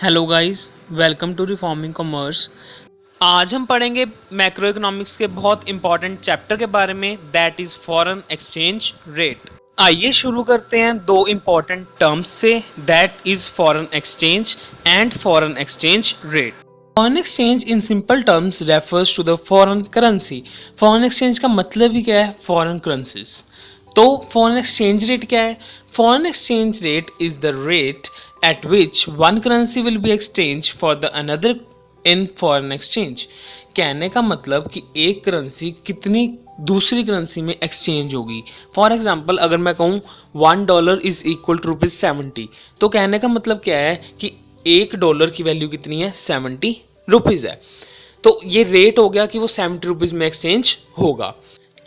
Hello guys, welcome to reforming commerce. आज हम पढ़ेंगे मैक्रो इकोनॉमिक्स के बहुत इंपॉर्टेंट चैप्टर के बारे में, that is foreign exchange rate. आइए शुरू करते हैं दो इंपॉर्टेंट टर्म्स से, that is foreign exchange and foreign exchange rate. Foreign exchange in simple terms refers to the foreign currency. Foreign exchange का मतलब ही क्या है? Foreign currencies. तो फॉरेन एक्सचेंज रेट क्या है? Foreign exchange rate is the rate at which one currency will be exchanged for the another in foreign exchange। कहने का मतलब कि एक करेंसी कितनी दूसरी करेंसी में एक्सचेंज होगी। फॉर एग्जाम्पल अगर मैं कहूँ $1 इज इक्वल टू ₹70, तो कहने का मतलब क्या है कि $1 की वैल्यू कितनी है? ₹70 है। तो ये रेट हो गया कि वो ₹70 में एक्सचेंज होगा।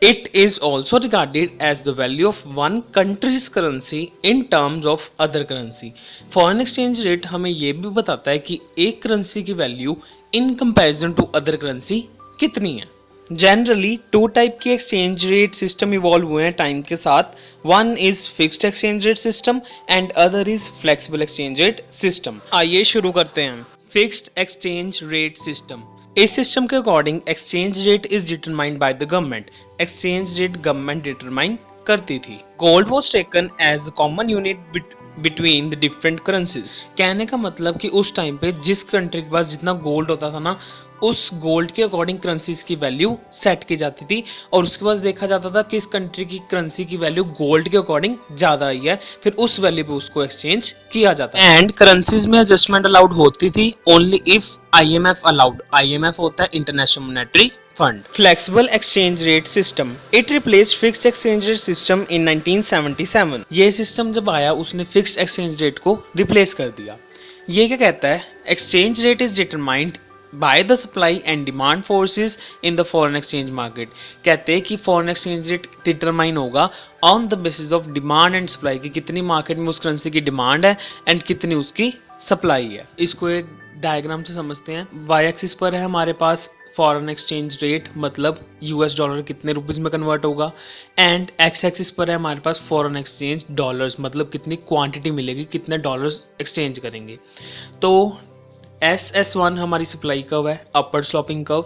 It is also regarded as the value of one country's currency in terms of other currency। Foreign exchange rate हमें ये भी बताता है कि एक करेंसी की value in comparison to other currency कितनी है। जनरली टू टाइप के एक्सचेंज रेट सिस्टम इवॉल्व हुए हैं टाइम के साथ। One is fixed exchange rate system and other is flexible exchange rate system. आइए शुरू करते हैं। Fixed exchange rate system. इस सिस्टम के according exchange rate is determined by the government. Exchange rate government determine करती थी। Gold was taken as common unit between the different currencies. कहने का मतलब कि उस टाइम पे जिस कंट्री के पास जितना गोल्ड होता था ना, उस गोल्ड के अकॉर्डिंग करेंसीज की वैल्यू सेट की जाती थी और उसके बाद देखा जाता था कि इस कंट्री की करेंसी की वैल्यू गोल्ड के अकॉर्डिंग ज्यादा आई है, फिर उस वैल्यू पे उसको एक्सचेंज किया जाता है। एंड करेंसीज में एडजस्टमेंट अलाउड होती थी only if IMF allowed. IMF होता है international monetary fund. Flexible exchange rate system. It replaced fixed exchange rate system in 1977। ये सिस्टम जब आया उसने फिक्स्ड एक्सचेंज रेट को रिप्लेस कर दिया। ये क्या कहता है? Exchange rate is determined by the supply and demand forces in the foreign exchange market. कहते हैं कि फॉरेन एक्सचेंज रेट डिटरमाइन होगा on the basis of demand and supply, की कितनी मार्केट में उस करेंसी की डिमांड है एंड कितनी उसकी सप्लाई है। इसको एक डायग्राम से समझते हैं। वाई एक्सिस पर है हमारे पास फॉरेन एक्सचेंज रेट, मतलब US $, कितने रुपीस में कन्वर्ट होगा, एंड एक्स एक्सिस पर है हमारे पास फॉरेन एक्सचेंज डॉलर्स, मतलब कितनी क्वांटिटी मिलेगी, कितने डॉलर्स एक्सचेंज करेंगे। तो SS1 हमारी सप्लाई कर्व है, अपर स्लोपिंग कर्व।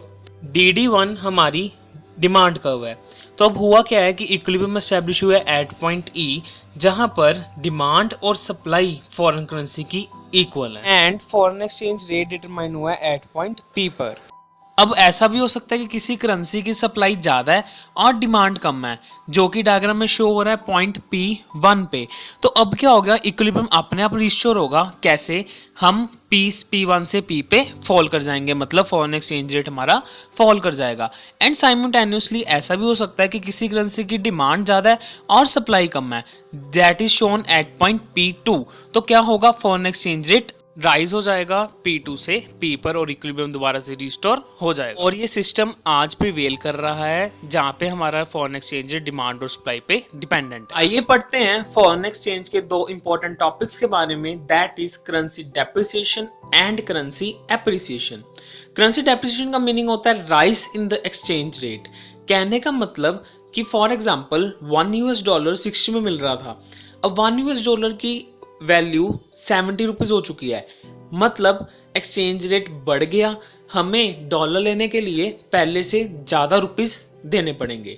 DD1 हमारी डिमांड कर्व है। तो अब हुआ क्या है कि इक्विलिब्रियम एस्टैब्लिश हुआ है एट पॉइंट E, जहां पर डिमांड और सप्लाई फॉरेन करेंसी की इक्वल है, and foreign exchange rate determine हुआ है एट पॉइंट P पर। अब ऐसा भी हो सकता है कि किसी करेंसी की सप्लाई ज़्यादा है और डिमांड कम है, जो कि डायग्राम में शो हो रहा है पॉइंट P1 पे। तो अब क्या होगा? इक्विलिब्रियम अपने आप रिस्टोर होगा। कैसे? हम P1 से P पे फॉल कर जाएंगे, मतलब फॉरेन एक्सचेंज रेट हमारा फॉल कर जाएगा। एंड साइमल्टेनियसली ऐसा भी हो सकता है कि किसी करेंसी की डिमांड ज़्यादा है और सप्लाई कम है, that is shown at point P2। तो क्या होगा? फॉरेन एक्सचेंज रेट राइज हो जाएगा P2 से P पर और इक्विलिब्रियम दोबारा से रिस्टोर हो जाएगा। और ये सिस्टम आज प्रिवेल कर रहा है जहाँ पे हमारा फॉरेन एक्सचेंज डिमांड और सप्लाई पे डिपेंडेंट है। आइए पढ़ते हैं फॉरेन एक्सचेंज के दो इंपॉर्टेंट टॉपिक्स के बारे में, that is currency depreciation and currency appreciation. Currency depreciation का मीनिंग होता है rise in the exchange rate. कहने का मतलब कि फॉर एग्जाम्पल $1 60 में मिल रहा था, अब $1 की वैल्यू ₹70 हो चुकी है, मतलब एक्सचेंज रेट बढ़ गया। हमें डॉलर लेने के लिए पहले से ज़्यादा रुपीस देने पड़ेंगे।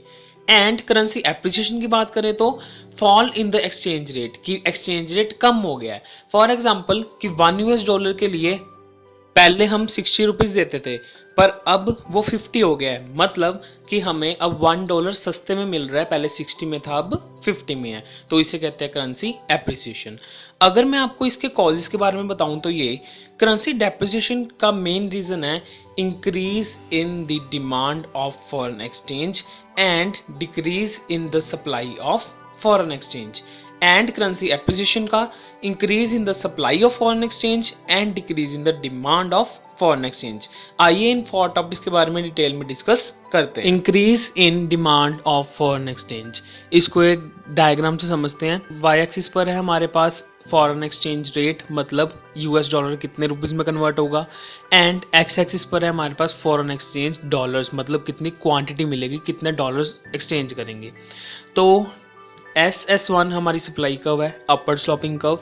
एंड करेंसी एप्रिसिएशन की बात करें तो fall in the exchange rate, की एक्सचेंज रेट कम हो गया है। फॉर एग्जाम्पल कि $1 के लिए पहले हम ₹60 देते थे, पर अब वो 50 हो गया है, मतलब कि हमें अब $1 सस्ते में मिल रहा है, पहले 60 में था अब 50 में है। तो इसे कहते हैं करेंसी एप्रिसिएशन। अगर मैं आपको इसके कॉजेस के बारे में बताऊं तो ये करेंसी डेप्रिसिएशन का मेन रीजन है increase in the demand of foreign exchange and decrease in the supply of foreign exchange. And currency appreciation का increase in the supply of foreign exchange and decrease in the demand of foreign exchange. आइए इन 4 topics के बारे में detail में discuss करते हैं। Increase in demand of foreign exchange, इसको एक डायग्राम से समझते हैं। वाई एक्सिस पर है हमारे पास फॉरेन एक्सचेंज रेट, मतलब $, कितने रुपीस में कन्वर्ट होगा, एंड एक्स एक्सिस पर है हमारे पास फॉरेन एक्सचेंज डॉलर्स, मतलब कितनी क्वांटिटी मिलेगी, कितने डॉलर्स एक्सचेंज करेंगे। तो SS1 हमारी सप्लाई कर्व है, अपर स्लोपिंग कर्व।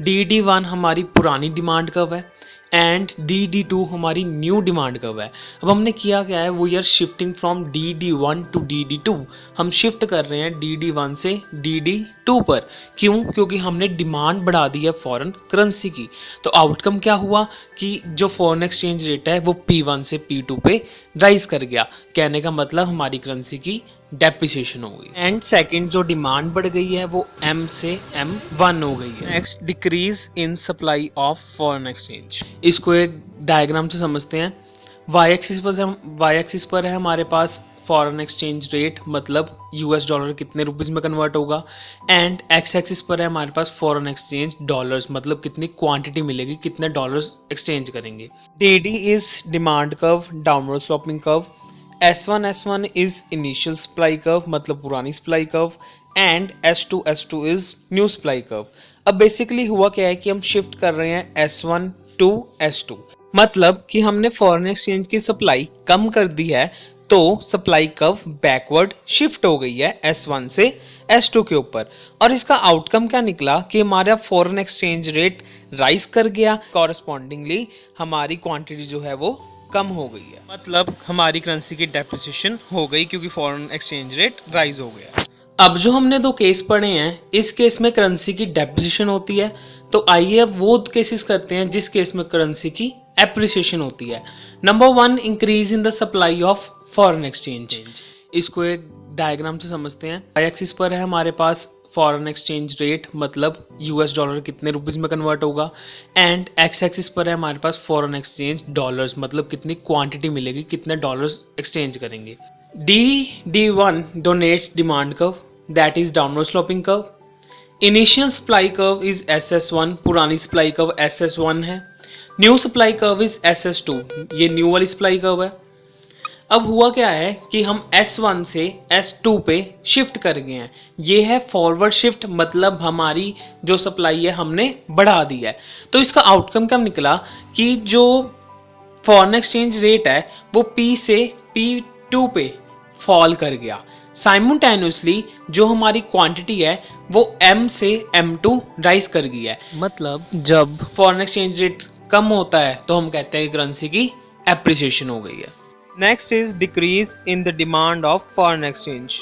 DD1 हमारी पुरानी डिमांड कर्व है एंड DD2 हमारी न्यू डिमांड कर्व है। अब हमने किया क्या है, we are shifting from DD1 to DD2। हम शिफ्ट कर रहे हैं DD1 से DD2 पर। क्यों? क्योंकि हमने डिमांड बढ़ा दी है फॉरेन करेंसी की। तो आउटकम क्या हुआ कि जो फॉरेन एक्सचेंज रेट है वो P1 से P2 पे राइज कर गया। कहने का मतलब हमारी करेंसी की डेप्रिसिएशन हो गई। एंड सेकंड जो डिमांड बढ़ गई है वो M से M1 हो गई है। Next, decrease in supply of foreign exchange. इसको एक डायग्राम से समझते हैं। वाई एक्सिस पर है हमारे पास फॉरेन एक्सचेंज रेट, मतलब $, कितने रुपीज़ में कन्वर्ट होगा, एंड एक्स एक्सिस पर है हमारे पास फॉरेन एक्सचेंज डॉलर्स, मतलब कितनी क्वांटिटी मिलेगी, कितने डॉलर्स एक्सचेंज करेंगे। DD is demand curve, downward sloping curve. S1 is initial supply curve, मतलब पुरानी supply curve, and S2 is new supply curve. अब बेसिकली हुआ क्या है कि हम शिफ्ट कर रहे हैं S1 टू S2, मतलब कि हमने फॉरेन एक्सचेंज की सप्लाई कम कर दी है, तो सप्लाई कर्व बैकवर्ड शिफ्ट हो गई है S1 से S2 के ऊपर। और इसका आउटकम क्या निकला कि हमारा फॉरेन एक्सचेंज रेट राइज कर गया, कॉरस्पॉन्डिंगली हमारी क्वांटिटी जो है वो कम हो गई है, मतलब हमारी करेंसी की डेप्रिसिएशन हो गई क्योंकि फॉरेन एक्सचेंज रेट राइज हो गया। अब जो हमने दो केस पढ़े हैं, इस केस में करेंसी की डेप्रिसिएशन होती है, तो आइए अब वो केसेस करते हैं जिस केस में करेंसी की एप्रिसिएशन होती है। Number 1, increase in the supply of foreign exchange. इसको एक डायग्राम से समझते हैं। वाई एक्सिस पर है हमारे पास फॉरेन एक्सचेंज रेट, मतलब $, कितने रुपीज़ में कन्वर्ट होगा, एंड एक्स एक्सिस पर है हमारे पास फॉरेन एक्सचेंज डॉलर्स, मतलब कितनी क्वांटिटी मिलेगी, कितने डॉलर्स एक्सचेंज करेंगे। DD1 denotes demand curve, that is downward sloping curve. Initial supply curve is SS1, पुरानी सप्लाई कर्व SS1 है। New supply curve is SS2, ये न्यू वाली सप्लाई कर्व है। अब हुआ क्या है कि हम S1 से S2 पे शिफ्ट कर गए हैं। ये है फॉरवर्ड शिफ्ट, मतलब हमारी जो सप्लाई है हमने बढ़ा दी है। तो इसका आउटकम क्या निकला कि जो फॉरेन एक्सचेंज रेट है वो P से P2 पे फॉल कर गया। साइमल्टेनियसली जो हमारी क्वांटिटी है वो M से M2 राइज कर गई है। मतलब जब फॉरेन एक्सचेंज रेट कम होता है तो हम कहते हैं कि करेंसी की एप्रिसिएशन हो गई है। Next is decrease in the demand of foreign exchange.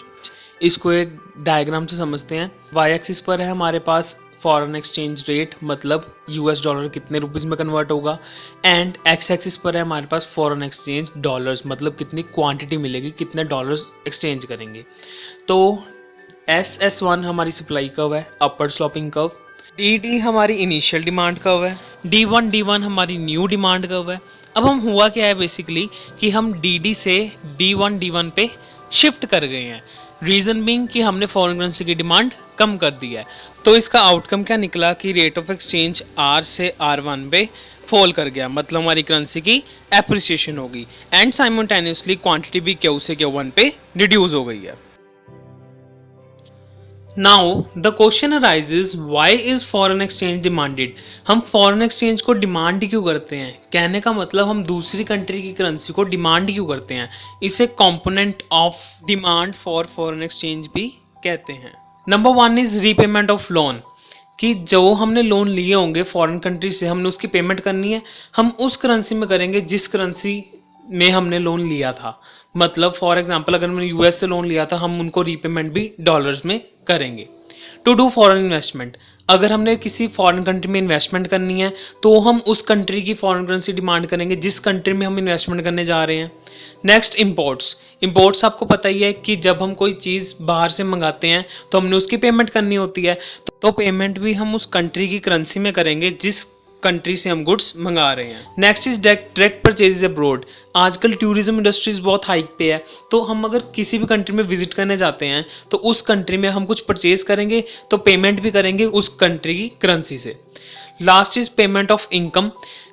इसको एक डायग्राम से समझते हैं। वाई एक्सिस पर है हमारे पास फॉरेन एक्सचेंज रेट, मतलब $, कितने रुपीज़ में कन्वर्ट होगा, एंड एक्स एक्सिस पर है हमारे पास फॉरेन एक्सचेंज डॉलर्स, मतलब कितनी क्वांटिटी मिलेगी, कितने डॉलर्स एक्सचेंज करेंगे। तो SS1 हमारी सप्लाई कर्व है, अपवर्ड स्लोपिंग कर्व। DD हमारी इनिशियल डिमांड कर्व है। D1 हमारी न्यू डिमांड कर्व है। अब हम हुआ क्या है बेसिकली कि हम DD से D1 पे शिफ्ट कर गए हैं। रीज़न बीइंग कि हमने फॉरेन करेंसी की डिमांड कम कर दी है। तो इसका आउटकम क्या निकला कि रेट ऑफ एक्सचेंज R से R1 पे फॉल कर गया, मतलब हमारी करेंसी की एप्रिसिएशन होगी, एंड साइमल्टेनियसली क्वांटिटी भी Q से Q1 पे रिड्यूस हो गई है। Now the question arises, why is foreign exchange demanded. हम फॉरेन एक्सचेंज को डिमांड क्यों करते हैं? कहने का मतलब हम दूसरी कंट्री की करेंसी को डिमांड क्यों करते हैं? इसे component of demand for foreign exchange भी कहते हैं। Number 1 is repayment of loan, कि जो हमने लोन लिए होंगे फॉरेन कंट्री से, हमने उसकी पेमेंट करनी है, हम उस करेंसी में करेंगे जिस करेंसी में हमने लोन लिया था। मतलब फॉर एग्जांपल अगर मैंने US से लोन लिया था, हम उनको रीपेमेंट भी डॉलर्स में करेंगे। टू डू फॉरेन इन्वेस्टमेंट, अगर हमने किसी फॉरेन कंट्री में इन्वेस्टमेंट करनी है तो हम उस कंट्री की फॉरेन करेंसी डिमांड करेंगे जिस कंट्री में हम इन्वेस्टमेंट करने जा रहे हैं। नेक्स्ट, इंपोर्ट्स आपको पता ही है कि जब हम कोई चीज़ बाहर से मंगाते हैं तो हमने उसकी पेमेंट करनी होती है, तो पेमेंट भी हम उस कंट्री की करेंसी में करेंगे जिस कंट्री से हम गुड्स मंगा रहे हैं। Next is direct purchase abroad. आजकल टूरिज्म इंडस्ट्रीज बहुत हाइक पे है, तो हम अगर किसी भी कंट्री में विजिट करने जाते हैं तो उस कंट्री में हम कुछ परचेज करेंगे तो पेमेंट भी करेंगे उस कंट्री की करेंसी से। Last is payment of income.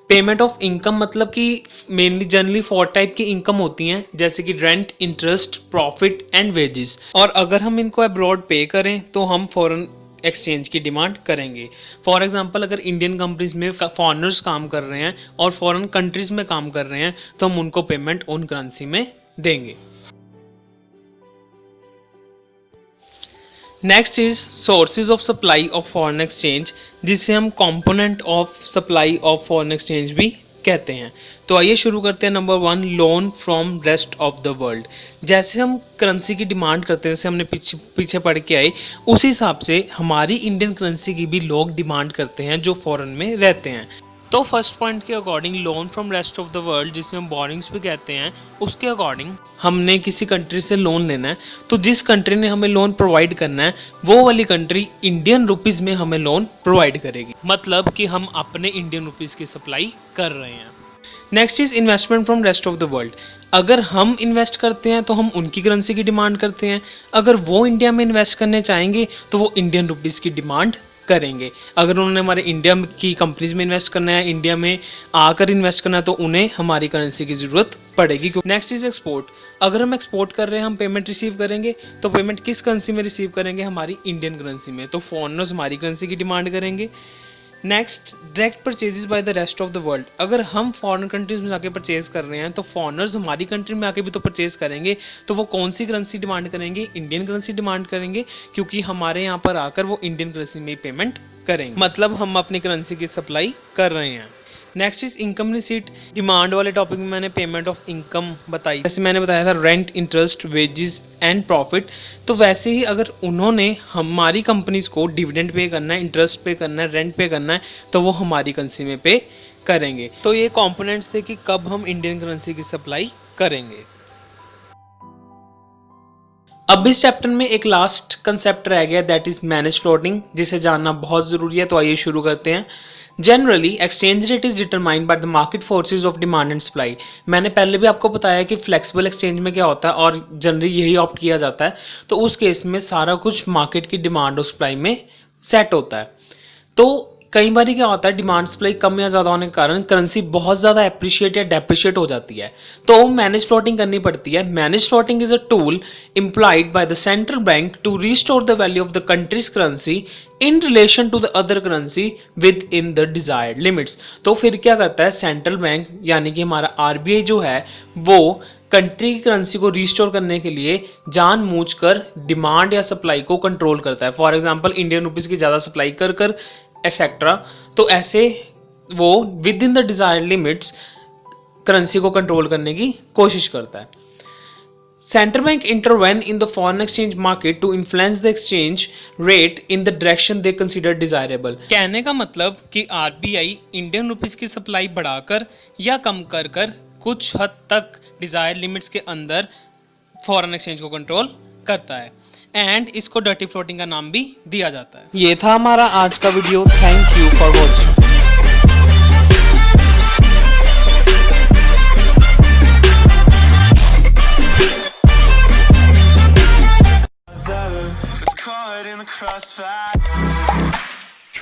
Payment of income मतलब कि मेनली जनरली 4 टाइप की इनकम होती हैं, जैसे कि rent, interest, profit and wages. और अगर हम इनको अब्रॉड पे करें तो हम फॉरेन एक्सचेंज की डिमांड करेंगे। फॉर एग्जांपल अगर इंडियन कंपनीज में फॉरेनर्स काम कर रहे हैं और फॉरेन कंट्रीज में काम कर रहे हैं तो हम उनको पेमेंट उन करेंसी में देंगे। Next is sources of supply of foreign exchange, जिसे हम component of supply of foreign exchange भी कहते हैं। तो आइए शुरू करते हैं। Number 1, loan from rest of the world. जैसे हम करेंसी की डिमांड करते हैं, जैसे हमने पीछे पढ़ के आए, उस हिसाब से हमारी इंडियन करेंसी की भी लोग डिमांड करते हैं जो फॉरेन में रहते हैं। तो फर्स्ट पॉइंट के according loan from rest of the world, जिसे हम बोरिंग्स भी कहते हैं, उसके अकॉर्डिंग हमने किसी कंट्री से लोन लेना है, तो जिस कंट्री ने हमें लोन प्रोवाइड करना है वो वाली कंट्री इंडियन रुपीस में हमें लोन प्रोवाइड करेगी, मतलब कि हम अपने इंडियन रुपीस की सप्लाई कर रहे हैं। Next is investment from rest of the world. अगर हम इन्वेस्ट करते हैं तो हम उनकी करेंसी की डिमांड करते हैं, अगर वो इंडिया में इन्वेस्ट करने चाहेंगे तो वो इंडियन रुपीस की डिमांड करेंगे। अगर उन्होंने हमारे इंडिया की कंपनीज में इन्वेस्ट करना है, इंडिया में आकर इन्वेस्ट करना है, तो उन्हें हमारी करेंसी की ज़रूरत पड़ेगी। Next is export. अगर हम एक्सपोर्ट कर रहे हैं, हम पेमेंट रिसीव करेंगे, तो पेमेंट किस करेंसी में रिसीव करेंगे? हमारी इंडियन करेंसी में। तो फॉरेनर्स हमारी करेंसी की डिमांड करेंगे। Next, direct purchases by the rest of the world. अगर हम फॉरेन कंट्रीज में जाके परचेज कर रहे हैं तो फॉरेनर्स हमारी कंट्री में आके भी तो परचेज करेंगे, तो वो कौन सी करेंसी डिमांड करेंगे? इंडियन करेंसी डिमांड करेंगे, क्योंकि हमारे यहाँ पर आकर वो इंडियन करेंसी में ही पेमेंट करेंगे, मतलब हम अपनी करेंसी की सप्लाई कर रहे हैं। Next is income receipt. Demand वाले टॉपिक में मैंने पेमेंट ऑफ इनकम बताई, जैसे मैंने बताया था rent, interest, wages and profit. तो वैसे ही अगर उन्होंने हमारी कंपनीज को डिविडेंड पे करना है, इंटरेस्ट पे करना है, रेंट पे करना है, तो वो हमारी करेंसी में पे करेंगे। तो ये कंपोनेंट्स थे कि कब हम इंडियन करेंसी की सप्लाई करेंगे। अब इस चैप्टर में एक लास्ट कंसेप्ट रह गया, दैट इज मैनेज फ्लोटिंग, जिसे जानना बहुत ज़रूरी है। तो आइए शुरू करते हैं। Generally exchange rate is determined by the market forces of demand and supply. मैंने पहले भी आपको बताया कि फ्लेक्सिबल एक्सचेंज में क्या होता है और जनरली यही ऑप्ट किया जाता है। तो उस केस में सारा कुछ मार्केट की डिमांड और सप्लाई में सेट होता है। तो कई बार क्या होता है, डिमांड सप्लाई कम या ज़्यादा होने के कारण करेंसी बहुत ज़्यादा एप्रिशिएट या डेप्रिशिएट हो जाती है, तो मैनेज फ्लोटिंग करनी पड़ती है। Manage floating is a tool employed by the central bank to restore the value of the country's currency in relation to the other currency within the desired limits. तो फिर क्या करता है central bank, यानी कि हमारा RBI जो है, वो कंट्री की करेंसी को रिस्टोर करने के लिए जानबूझकर डिमांड या सप्लाई को कंट्रोल करता है। फॉर एग्जांपल इंडियन रुपीज़ की ज़्यादा सप्लाई कर एक्सेट्रा, तो ऐसे वो within the desired limits currency को कंट्रोल करने की कोशिश करता है। Central bank intervene in the foreign exchange market to influence the exchange rate in the direction they consider desirable. कहने का मतलब कि आरबीआई इंडियन रुपीस की सप्लाई बढ़ाकर या कम कर कुछ हद तक डिजायर्ड लिमिट्स के अंदर फॉरेन एक्सचेंज को कंट्रोल करता है, एंड इसको डर्टी फ्लोटिंग का नाम भी दिया जाता है। ये था हमारा आज का video. Thank you for watching. caught in the crossfire